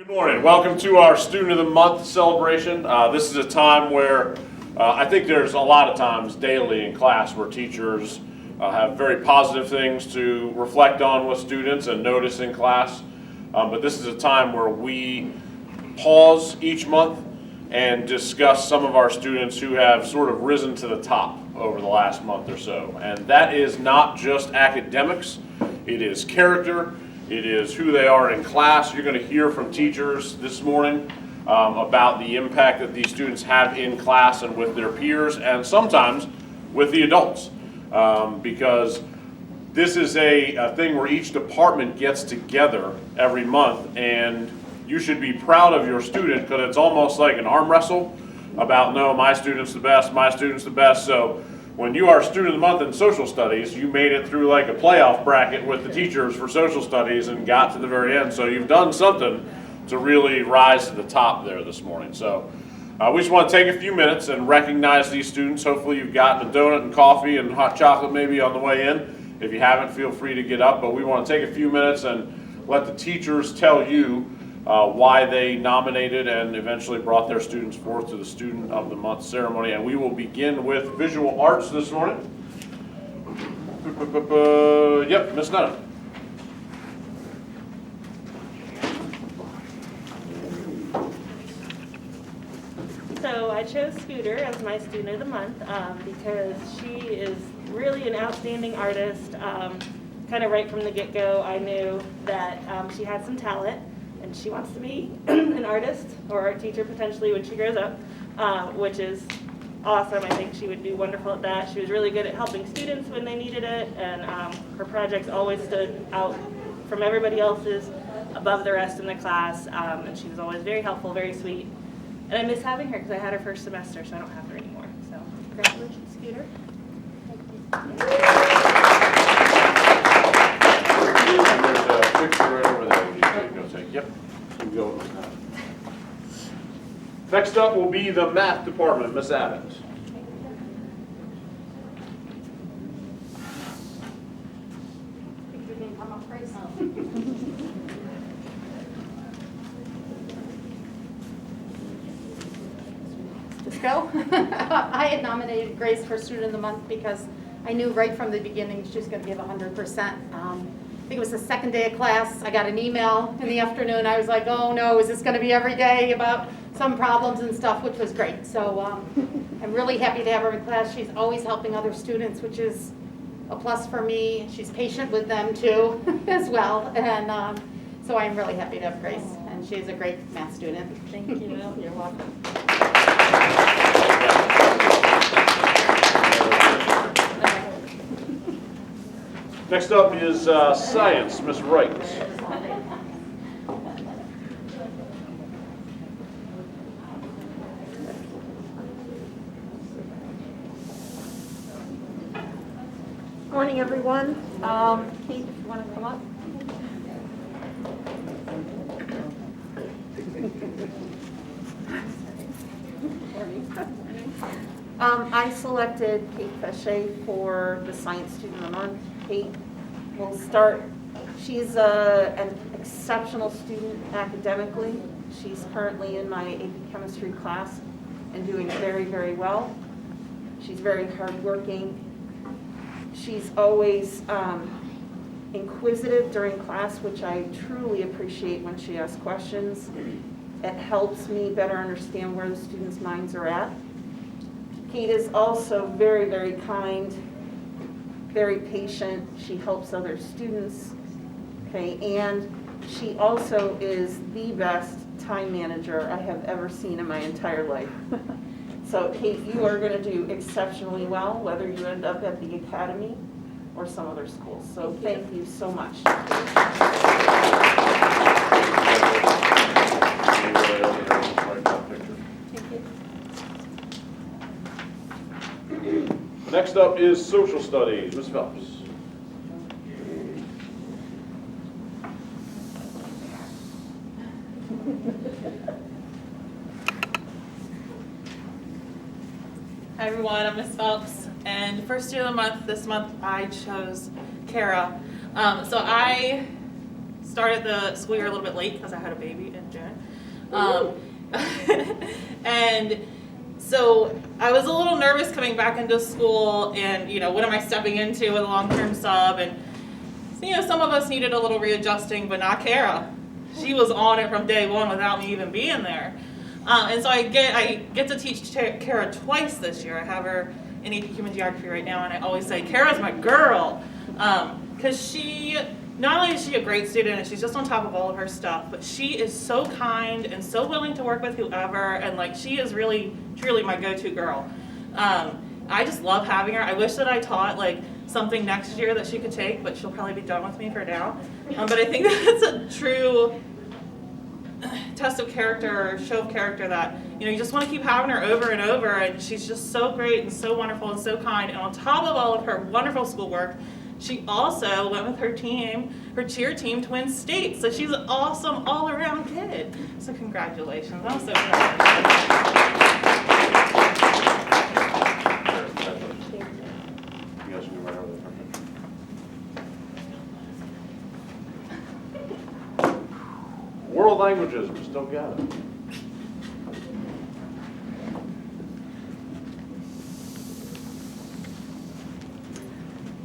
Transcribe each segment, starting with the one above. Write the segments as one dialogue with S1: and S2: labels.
S1: Good morning. Welcome to our Student of the Month celebration. This is a time where I think there's a lot of times daily in class where teachers have very positive things to reflect on with students and notice in class. But this is a time where we pause each month and discuss some of our students who have sort of risen to the top over the last month or so. And that is not just academics, it is character. It is who they are in class. You're going to hear from teachers this morning about the impact that these students have in class and with their peers, and sometimes with the adults. Because this is a thing where each department gets together every month, and you should be proud of your student because it's almost like an arm wrestle about, no, my student's the best, my student's the best. So when you are Student of the Month in Social Studies, you made it through like a playoff bracket with the teachers for Social Studies and got to the very end. So you've done something to really rise to the top there this morning. So we just want to take a few minutes and recognize these students. Hopefully you've gotten a donut and coffee and hot chocolate maybe on the way in. If you haven't, feel free to get up. But we want to take a few minutes and let the teachers tell you why they nominated and eventually brought their students forth to the Student of the Month ceremony. And we will begin with visual arts this morning. Yep, Miss Netta.
S2: So I chose Scooter as my Student of the Month because she is really an outstanding artist. Kind of right from the get-go, I knew that she had some talent. And she wants to be an artist or art teacher potentially when she grows up, which is awesome. I think she would be wonderful at that. She was really good at helping students when they needed it, and her projects always stood out from everybody else's, above the rest in the class, and she was always very helpful, very sweet. And I miss having her because I had her first semester, so I don't have her anymore. So congratulations, Scooter.
S1: There's a picture right over there. Yep. You can go with that. Next up will be the math department, Miss Adams.
S3: Just go. I had nominated Grace for Student of the Month because I knew right from the beginning she was going to give 100%. I think it was the second day of class. I got an email in the afternoon. I was like, oh no, is this going to be every day about some problems and stuff, which was great. So I'm really happy to have her in class. She's always helping other students, which is a plus for me. She's patient with them too, as well. And so I'm really happy to have Grace. And she's a great math student.
S2: Thank you.
S3: You're welcome.
S1: Next up is science, Miss Wright.
S4: Morning, everyone. Kate, if you want to come up. I selected Kate Fechet for the Science Student of the Month. Kate will start. She's an exceptional student academically. She's currently in my AP Chemistry class and doing very, very well. She's very hardworking. She's always inquisitive during class, which I truly appreciate when she asks questions. It helps me better understand where the students' minds are at. Kate is also very, very kind, very patient. She helps other students, okay, and she also is the best time manager I have ever seen in my entire life. So Kate, you are going to do exceptionally well, whether you end up at the academy or some other school. So thank you so much.
S1: Next up is social studies, Ms. Phelps.
S5: Hi everyone, I'm Miss Phelps, and for Student of the Month, this month I chose Kara. So I started the school year a little bit late because I had a baby in June. And so I was a little nervous coming back into school and, what am I stepping into with a long-term sub? And, some of us needed a little readjusting, but not Kara. She was on it from day one without me even being there. And so I get to teach Kara twice this year. I have her in AP Human Geography right now, and I always say, Kara's my girl. Because not only is she a great student and she's just on top of all of her stuff, but she is so kind and so willing to work with whoever, and she is really, truly my go-to girl. I just love having her. I wish that I taught something next year that she could take, but she'll probably be done with me for now. But I think that's a true test of character or show of character that, you just want to keep having her over and over, and she's just so great and so wonderful and so kind. And on top of all of her wonderful schoolwork, she also went with her cheer team to win state. So she's an awesome all-around kid. So congratulations. I'm so proud.
S1: You guys can go right over there. World languages, just don't get it.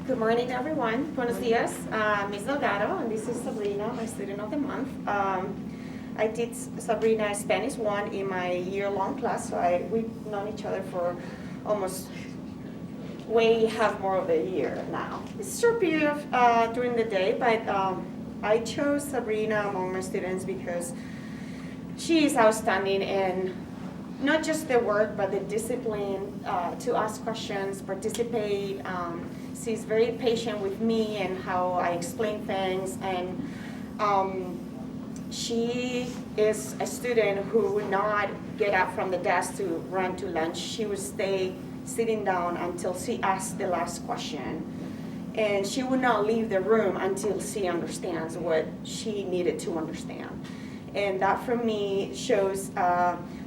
S4: Good morning, everyone. Buenos dias. Ms. Delgado, and this is Sabrina, my student of the month. I did Sabrina Spanish 1 in my year-long class, so we've known each other for almost half more of a year now. It's a short period during the day, but I chose Sabrina among my students because she is outstanding in not just the work, but the discipline to ask questions, participate. She's very patient with me and how I explain things, and she is a student who would not get up from the desk to run to lunch. She would stay sitting down until she asked the last question, and she would not leave the room until she understands what she needed to understand. And that for me shows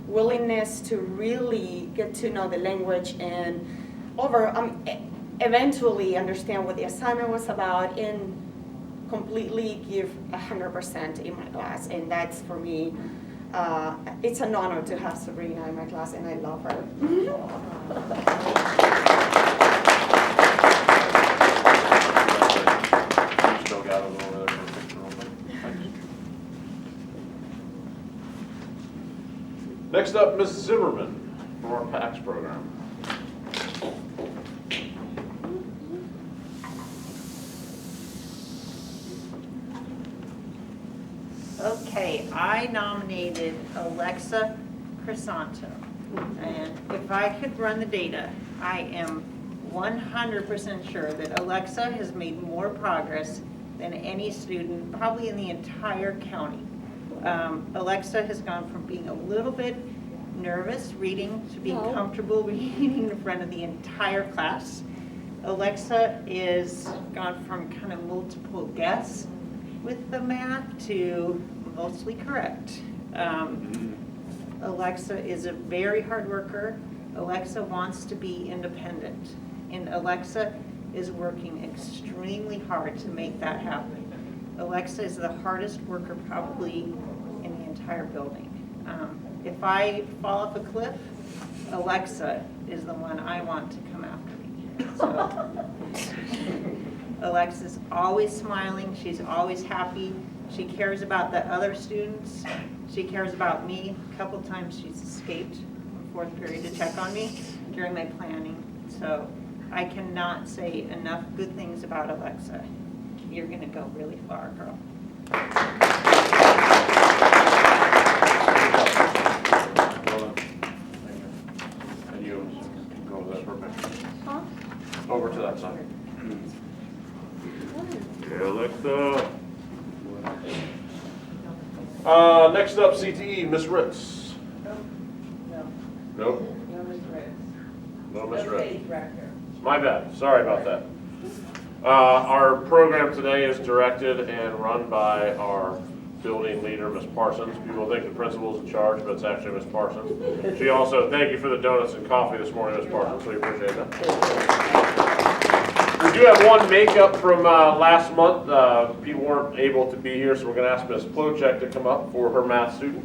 S4: willingness to really get to know the language and eventually understand what the assignment was about and completely give 100% in my class. And that's, for me, it's an honor to have Sabrina in my class, and I love her.
S1: You still got them over there for a picture real quick. Thanks. Next up, Ms. Zimmerman from our PACS program.
S6: Okay, I nominated Alexa Crisanto. And if I could run the data, I am 100% sure that Alexa has made more progress than any student, probably in the entire county. Alexa has gone from being a little bit nervous reading to being comfortable reading in front of the entire class. Alexa is gone from kind of multiple guess with the math to mostly correct. Alexa is a very hard worker. Alexa wants to be independent. And Alexa is working extremely hard to make that happen. Alexa is the hardest worker probably in the entire building. If I fall off a cliff, Alexa is the one I want to come after me. So, Alexa's always smiling, she's always happy, she cares about the other students, she cares about me. A couple times she's escaped from fourth period to check on me during my planning. So I cannot say enough good things about Alexa. You're gonna go really far, girl.
S1: And you can go over that for a minute. Over to that side. Okay, Alexa. Next up, CTE, Ms. Ritz. Nope. No, Ms. Ritz. My bad, sorry about that. Our program today is directed and run by our building leader, Ms. Parsons. People think the principal's in charge, but it's actually Ms. Parsons. She also, thank you for the donuts and coffee this morning, Ms. Parsons, we appreciate that. We do have one makeup from last month. People weren't able to be here, so we're going to ask Ms. Plocek to come up for her math student.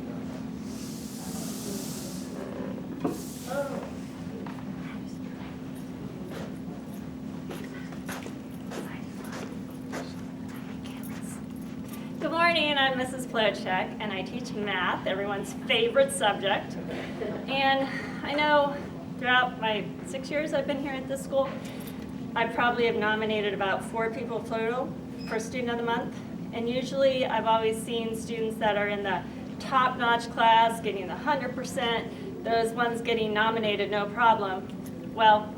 S7: Good morning, I'm Mrs. Plocek, and I teach math, everyone's favorite subject. And I know throughout my 6 years I've been here at this school, I probably have nominated about 4 people total for Student of the Month. And usually I've always seen students that are in the top-notch class getting the 100%, those ones getting nominated no problem. Well,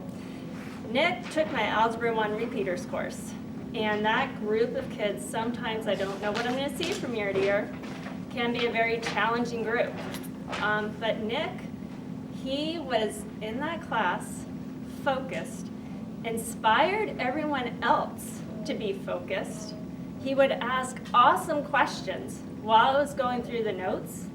S7: Nick took my Algebra 1 repeaters course. And that group of kids, sometimes I don't know what I'm going to see from year to year, can be a very challenging group. But Nick, he was in that class, focused, inspired everyone else to be focused. He would ask awesome questions while I was going through the notes.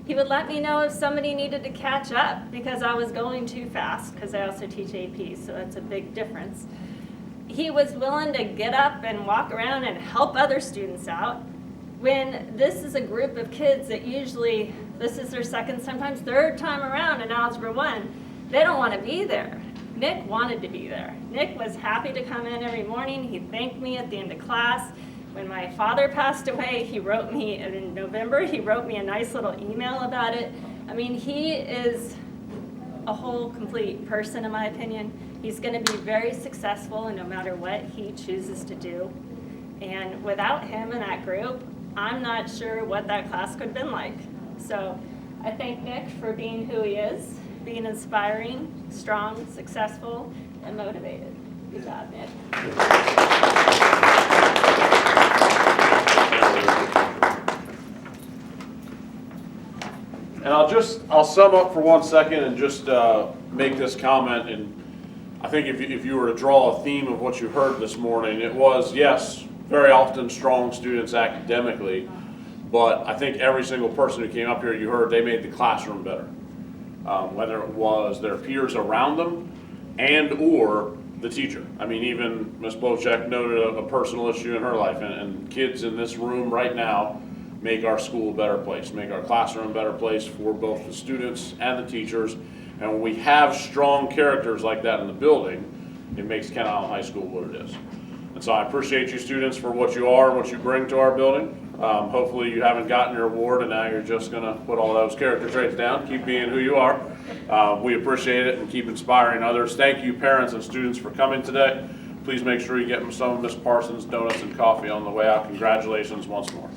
S7: He would let me know if somebody needed to catch up because I was going too fast, because I also teach AP, so that's a big difference. He was willing to get up and walk around and help other students out. When this is a group of kids that usually, this is their second, sometimes third time around in Algebra 1, they don't want to be there. Nick wanted to be there. Nick was happy to come in every morning. He thanked me at the end of class. When my father passed away, he wrote me, in November, he wrote me a nice little email about it. I mean, he is a whole complete person, in my opinion. He's going to be very successful in no matter what he chooses to do. And without him in that group, I'm not sure what that class could have been like. So I thank Nick for being who he is, being inspiring, strong, successful, and motivated. Good job, Nick.
S1: And I'll sum up for 1 second and just make this comment. And I think if you were to draw a theme of what you heard this morning, it was, yes, very often strong students academically, but I think every single person who came up here, you heard they made the classroom better. Whether it was their peers around them and or the teacher. I mean, even Ms. Plocek noted a personal issue in her life, and kids in this room right now make our school a better place, make our classroom a better place for both the students and the teachers. And when we have strong characters like that in the building, it makes Kent Island High School what it is. And so I appreciate you students for what you are and what you bring to our building. Hopefully you haven't gotten your award and now you're just going to put all those character traits down. Keep being who you are. We appreciate it and keep inspiring others. Thank you parents and students for coming today. Please make sure you get some of Ms. Parsons' donuts and coffee on the way out. Congratulations once more.